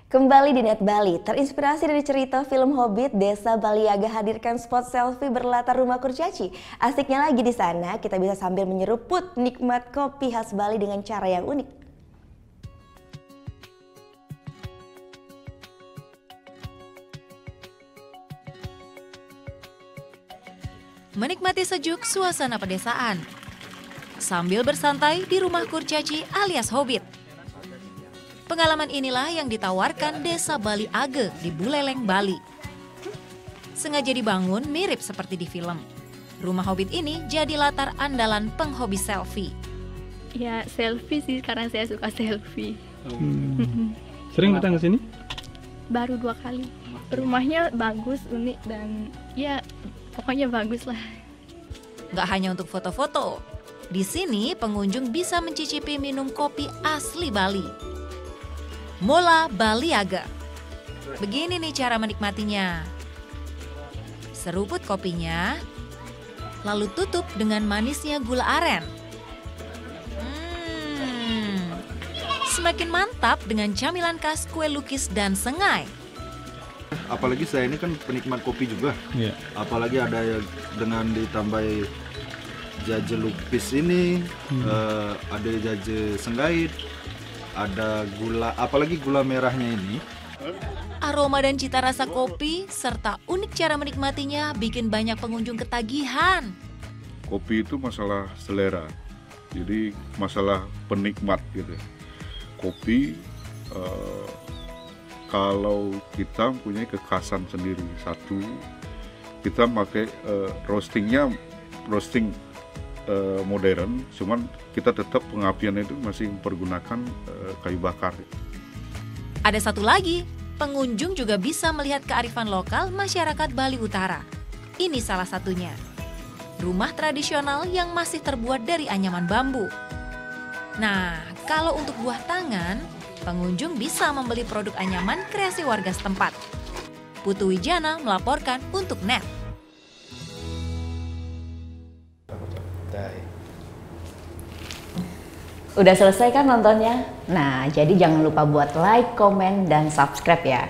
Kembali di Net Bali, terinspirasi dari cerita film Hobbit, Desa Baliaga hadirkan spot selfie berlatar rumah kurcaci. Asiknya lagi di sana, kita bisa sambil menyeruput nikmat kopi khas Bali dengan cara yang unik. Menikmati sejuk suasana pedesaan sambil bersantai di rumah kurcaci alias Hobbit. Pengalaman inilah yang ditawarkan Desa Baliaga di Buleleng, Bali. Sengaja dibangun mirip seperti di film. Rumah Hobbit ini jadi latar andalan penghobi selfie. Ya selfie sih, karena saya suka selfie. Sering datang ke sini? Baru 2 kali. Rumahnya bagus, unik, dan ya pokoknya bagus lah. Nggak hanya untuk foto-foto. Di sini pengunjung bisa mencicipi minum kopi asli Bali. Mola Baliaga. Begini nih cara menikmatinya. Seruput kopinya, lalu tutup dengan manisnya gula aren. Semakin mantap dengan camilan khas kue lukis dan sengai. Apalagi saya ini kan penikmat kopi juga. Iya. Apalagi ada dengan ditambah jaje lupis ini, ada jaje senggait, ada gula, apalagi gula merahnya ini. Aroma dan cita rasa kopi serta unik cara menikmatinya bikin banyak pengunjung ketagihan. Kopi itu masalah selera, jadi masalah penikmat gitu. Kopi kalau kita punya kekhasan sendiri, satu kita pakai roasting modern, cuman kita tetap pengapiannya itu masih mempergunakan kayu bakar. Ada satu lagi, pengunjung juga bisa melihat kearifan lokal masyarakat Bali Utara. Ini salah satunya. Rumah tradisional yang masih terbuat dari anyaman bambu. Nah, kalau untuk buah tangan, pengunjung bisa membeli produk anyaman kreasi warga setempat. Putu Wijana melaporkan untuk NET. Udah selesai kan nontonnya? Nah, jadi jangan lupa buat like, komen, dan subscribe ya.